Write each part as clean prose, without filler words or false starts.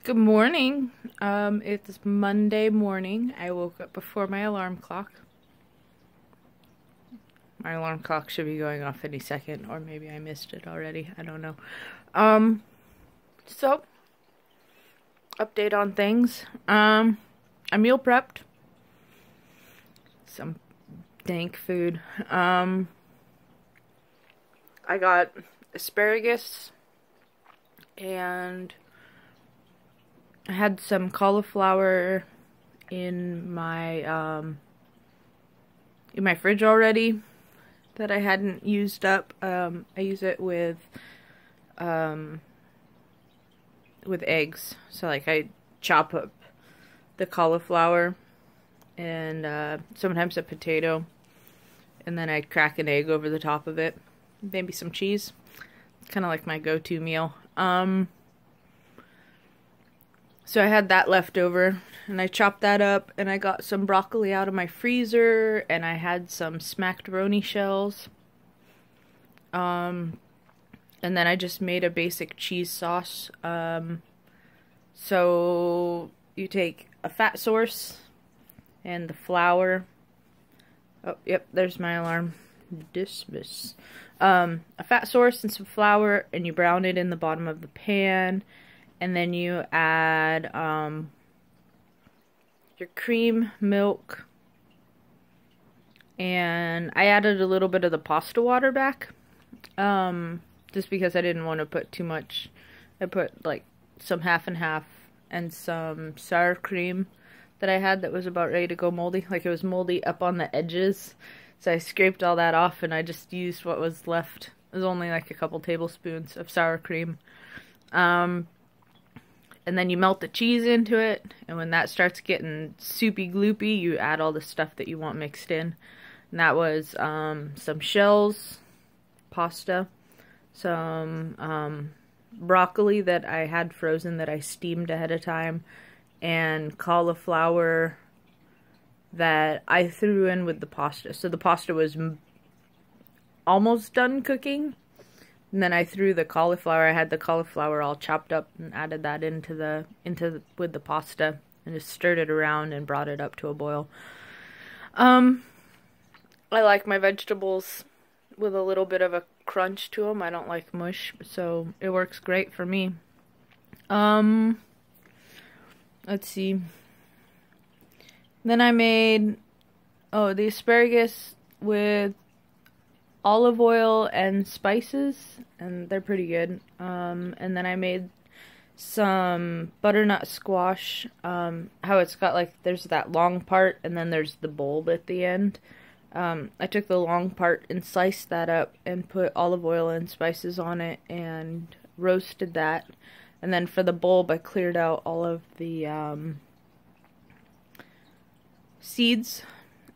Good morning. It's Monday morning. I woke up before my alarm clock. My alarm clock should be going off any second, or maybe I missed it already. I don't know. So update on things. I meal prepped some dank food. I got asparagus and I had some cauliflower in my fridge already that I hadn't used up. I use it with eggs. So like I chop up the cauliflower and sometimes a potato, and then I crack an egg over the top of it. Maybe some cheese. It's kind of like my go-to meal. So I had that left over, and I chopped that up, and I got some broccoli out of my freezer, and I had some smackaroni shells. And then I just made a basic cheese sauce. So you take a fat source and the flour. Oh, yep, there's my alarm. Dismiss. A fat source and some flour, and you brown it in the bottom of the pan. And then you add your cream, milk, and I added a little bit of the pasta water back, just because I didn't want to put too much. I put like some half and half and some sour cream that I had that was about ready to go moldy. Like it was moldy up on the edges, so I scraped all that off and I just used what was left. It was only like a couple tablespoons of sour cream. And then you melt the cheese into it, and when that starts getting soupy gloopy, you add all the stuff that you want mixed in. And that was some shells, pasta, some broccoli that I had frozen that I steamed ahead of time, and cauliflower that I threw in with the pasta. So the pasta was almost done cooking. And then I threw the cauliflower. I had the cauliflower all chopped up and added that with the pasta and just stirred it around and brought it up to a boil. I like my vegetables with a little bit of a crunch to them. I don't like mush, so it works great for me. Let's see. Then I made the asparagus with olive oil and spices, and they're pretty good. And then I made some butternut squash, how it's got like, there's that long part and then there's the bulb at the end. I took the long part and sliced that up and put olive oil and spices on it and roasted that. And then for the bulb, I cleared out all of the seeds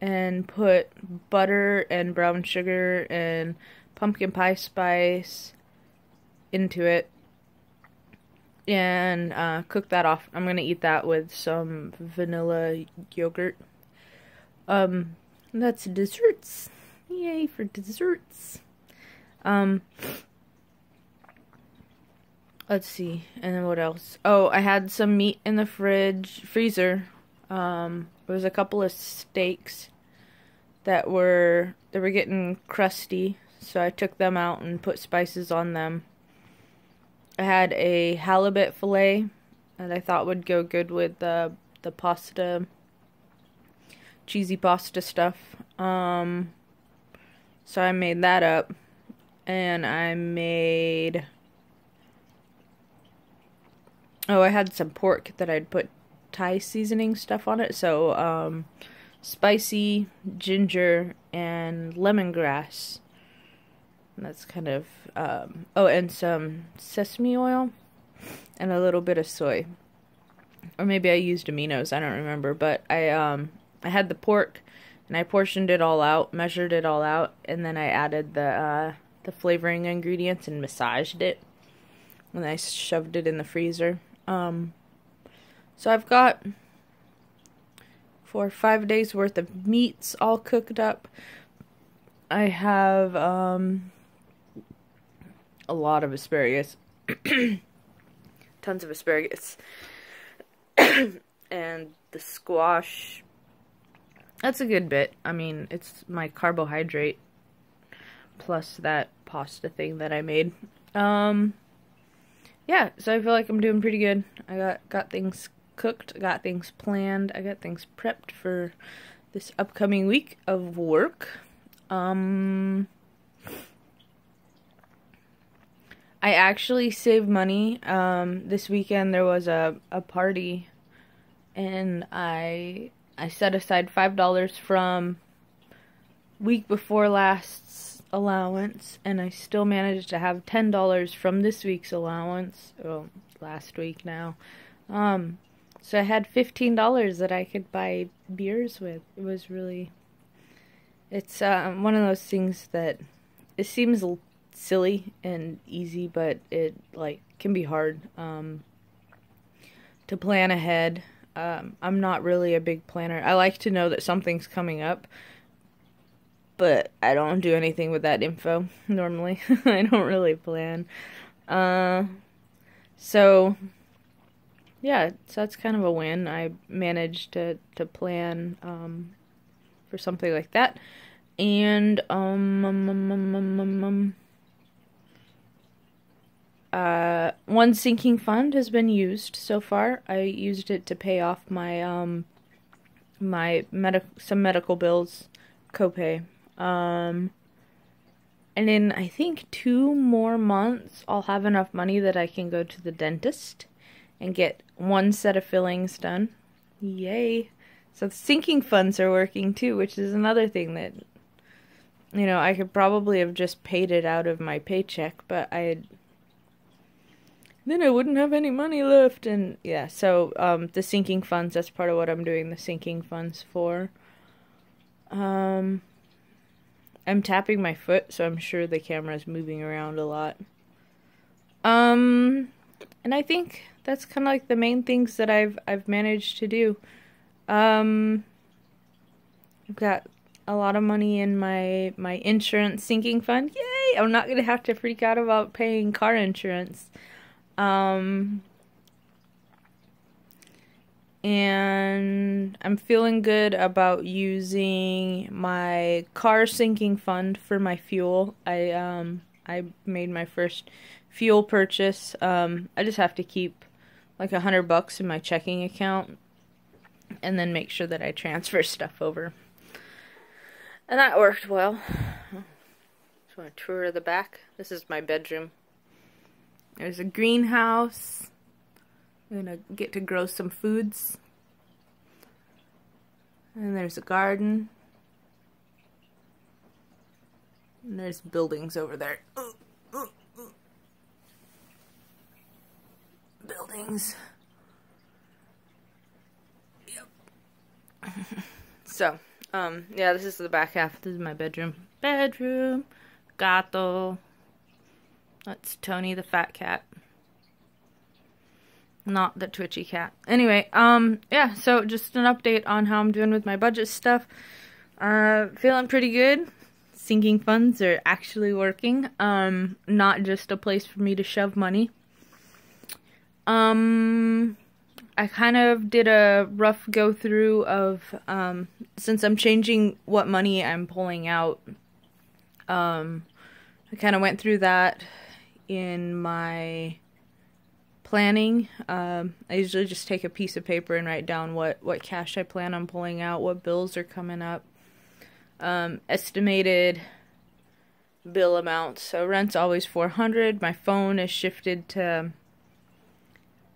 and put butter and brown sugar and pumpkin pie spice into it and cook that off. I'm gonna eat that with some vanilla yogurt. That's desserts. Yay for desserts. Let's see, and then what else? Oh, I had some meat in the freezer. There was a couple of steaks that were getting crusty, so I took them out and put spices on them. I had a halibut fillet that I thought would go good with the pasta, cheesy pasta stuff. So I made that up, and I had some pork that I'd put Thai seasoning stuff on it, so spicy ginger and lemongrass. And that's kind of and some sesame oil and a little bit of soy, or maybe I used aminos, I don't remember. But I had the pork and I portioned it all out, measured it all out, and then I added the flavoring ingredients and massaged it, and I shoved it in the freezer. So I've got 4 or 5 days worth of meats all cooked up. I have a lot of asparagus. tons of asparagus. And the squash, that's a good bit. I mean, it's my carbohydrate plus that pasta thing that I made. Yeah, so I feel like I'm doing pretty good. I got things cooked, got things planned, I got things prepped for this upcoming week of work. I actually saved money. This weekend there was a party, and I set aside $5 from week before last's allowance, and I still managed to have $10 from this week's allowance. Well, last week now. So I had $15 that I could buy beers with. It was really, it's one of those things that it seems silly and easy, but it like can be hard to plan ahead. I'm not really a big planner. I like to know that something's coming up, but I don't do anything with that info normally. I don't really plan. So yeah, so that's kind of a win. I managed to plan for something like that. And one sinking fund has been used so far. I used it to pay off my some medical bills copay. And in I think 2 more months I'll have enough money that I can go to the dentist and get 1 set of fillings done. Yay. So the sinking funds are working too, which is another thing that, you know, I could probably have just paid it out of my paycheck, but then I wouldn't have any money left. And yeah, so the sinking funds, that's part of what I'm doing the sinking funds for. I'm tapping my foot, so I'm sure the camera's moving around a lot. And I think that's kind of like the main things that I've managed to do. I've got a lot of money in my insurance sinking fund. Yay! I'm not gonna have to freak out about paying car insurance. And I'm feeling good about using my car sinking fund for my fuel. I made my first fuel purchase. I just have to keep like $100 in my checking account and then make sure that I transfer stuff over. And that worked well. Just want to tour the back. This is my bedroom. There's a greenhouse. I'm gonna get to grow some foods. And there's a garden. And there's buildings over there. Buildings. Yep. So, yeah, this is the back half. This is my bedroom. Bedroom. Gato. That's Tony the fat cat. Not the twitchy cat. Anyway, yeah, so just an update on how I'm doing with my budget stuff. Feeling pretty good. Sinking funds are actually working. Not just a place for me to shove money. I kind of did a rough go through of, since I'm changing what money I'm pulling out, I kind of went through that in my planning. I usually just take a piece of paper and write down what cash I plan on pulling out, what bills are coming up, estimated bill amounts. So rent's always $400. My phone is shifted to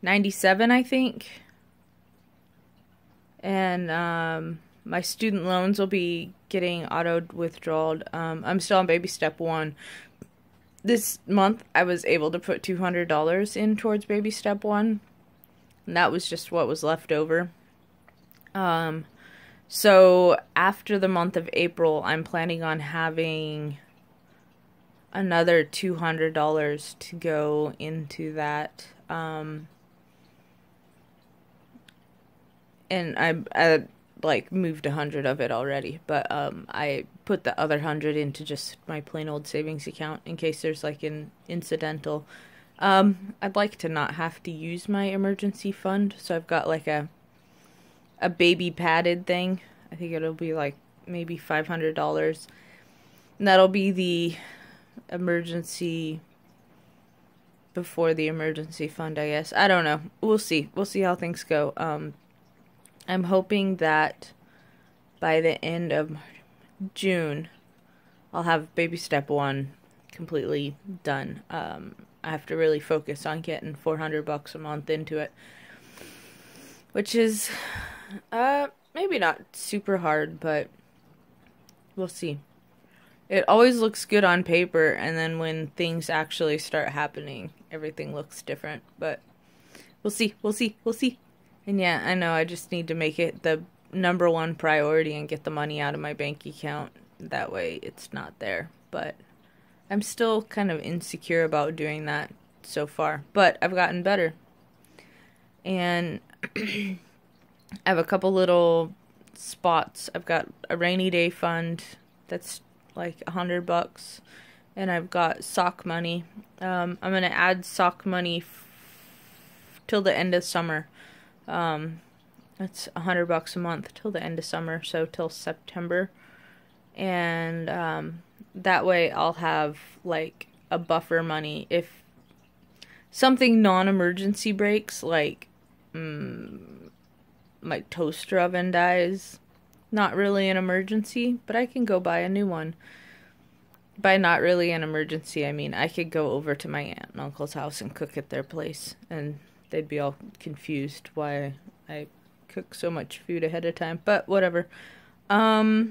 $97, I think. And my student loans will be getting auto withdrawed. I'm still on baby step 1. This month I was able to put $200 in towards baby step 1. And that was just what was left over. So after the month of April, I'm planning on having another $200 to go into that. And I like moved 100 of it already, but I put the other 100 into just my plain old savings account in case there's like an incidental I'd like to not have to use my emergency fund, so I've got like a baby padded thing. I think it'll be like maybe $500. And that'll be the emergency before the emergency fund, I guess. I don't know. We'll see. We'll see how things go. I'm hoping that by the end of June, I'll have baby step 1 completely done. I have to really focus on getting $400 a month into it, which is maybe not super hard, but we'll see. It always looks good on paper, and then when things actually start happening, everything looks different. But we'll see, we'll see, we'll see. And yeah, I know I just need to make it the #1 priority and get the money out of my bank account. That way it's not there. But I'm still kind of insecure about doing that so far. But I've gotten better. And I have a couple little spots. I've got a rainy day fund that's like $100, and I've got sock money. I'm gonna add sock money till the end of summer. That's $100 a month till the end of summer, so till September, and that way I'll have like a buffer money if something non-emergency breaks, like my toaster oven dies. Not really an emergency, but I can go buy a new one. By not really an emergency, I mean I could go over to my aunt and uncle's house and cook at their place, and they'd be all confused why I cook so much food ahead of time, but whatever. Yeah,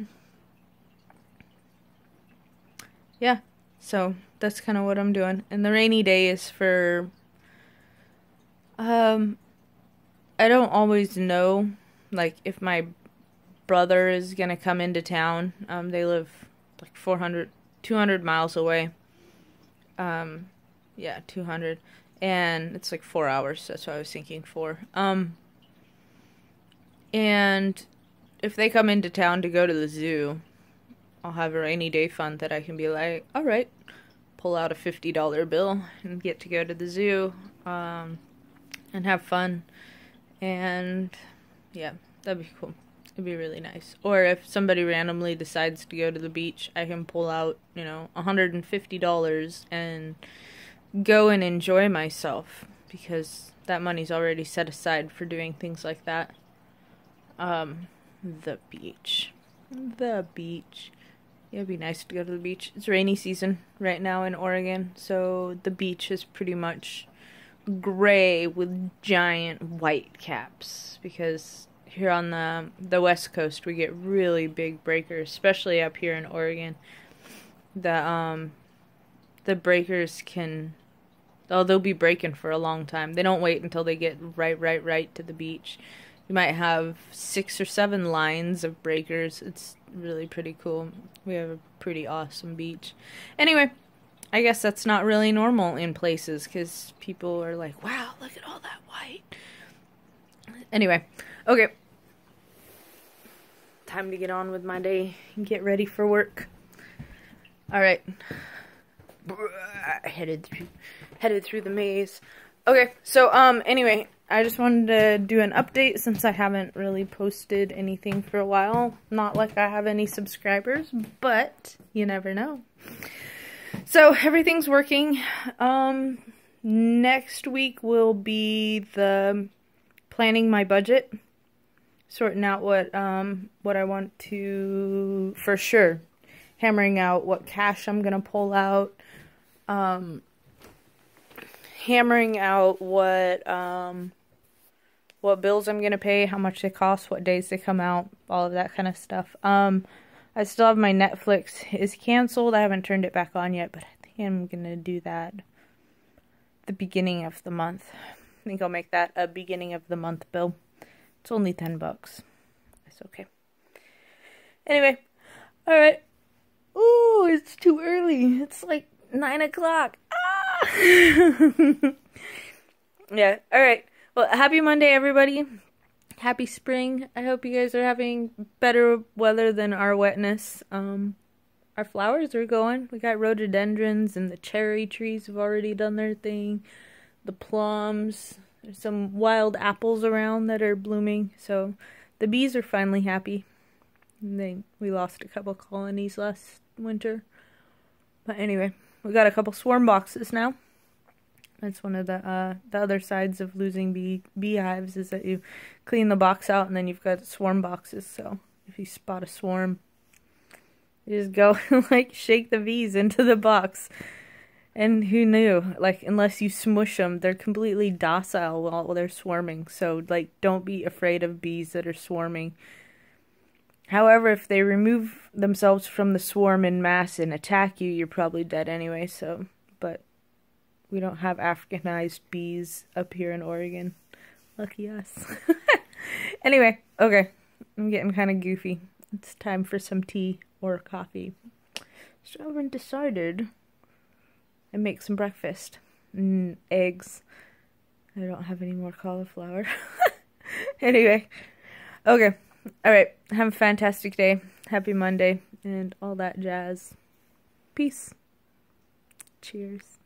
so that's kind of what I'm doing. And the rainy day is for, I don't always know, like, if my brother is gonna come into town. They live like 200 miles away. Yeah, 200. And it's like 4 hours. That's what I was thinking, 4. And if they come into town to go to the zoo, I'll have a rainy day fund that I can be like, all right, pull out a $50 bill and get to go to the zoo, and have fun. And yeah, that'd be cool. It'd be really nice. Or if somebody randomly decides to go to the beach, I can pull out, $150 and go and enjoy myself, because that money's already set aside for doing things like that. The beach. The beach. Yeah, it'd be nice to go to the beach. It's rainy season right now in Oregon, so the beach is pretty much gray with giant white caps, because here on the West Coast we get really big breakers, especially up here in Oregon. The breakers they'll be breaking for a long time. They don't wait until they get right to the beach. You might have 6 or 7 lines of breakers. It's really pretty cool. We have a pretty awesome beach. Anyway, I guess that's not really normal in places, because people are like, wow, look at all that white. Anyway, okay. Time to get on with my day and get ready for work. Alright. Headed through the maze. Okay, so anyway, I just wanted to do an update since I haven't really posted anything for a while. Not like I have any subscribers, but you never know. So everything's working. Next week will be the planning my budget, sorting out what I want to, for sure, hammering out what cash I'm gonna pull out, hammering out what bills I'm gonna pay, how much they cost, what days they come out, all of that kind of stuff. I still have my Netflix is canceled. I haven't turned it back on yet, but I think I'm gonna do that the beginning of the month. I think I'll make that a beginning of the month bill. It's only $10. It's okay. Anyway, all right. Ooh, it's too early. It's like 9 o'clock. Ah! Yeah, all right. Well, happy Monday, everybody. Happy spring. I hope you guys are having better weather than our wetness. our flowers are going. We got rhododendrons, and the cherry trees have already done their thing. The plums. There's some wild apples around that are blooming. So the bees are finally happy. We lost a couple colonies last winter. But anyway, we got a couple swarm boxes now. That's one of the other sides of losing beehives, is that you clean the box out and then you've got swarm boxes. So if you spot a swarm, you just go and like shake the bees into the box. And who knew? Like, unless you smush them, they're completely docile while they're swarming. So like, don't be afraid of bees that are swarming. However, if they remove themselves from the swarm in mass and attack you, you're probably dead anyway. So, but we don't have Africanized bees up here in Oregon. Lucky us. Anyway, okay. I'm getting kind of goofy. It's time for some tea or coffee. So I haven't decided. And make some breakfast. Eggs. I don't have any more cauliflower. Anyway. Okay. Alright. Have a fantastic day. Happy Monday. And all that jazz. Peace. Cheers.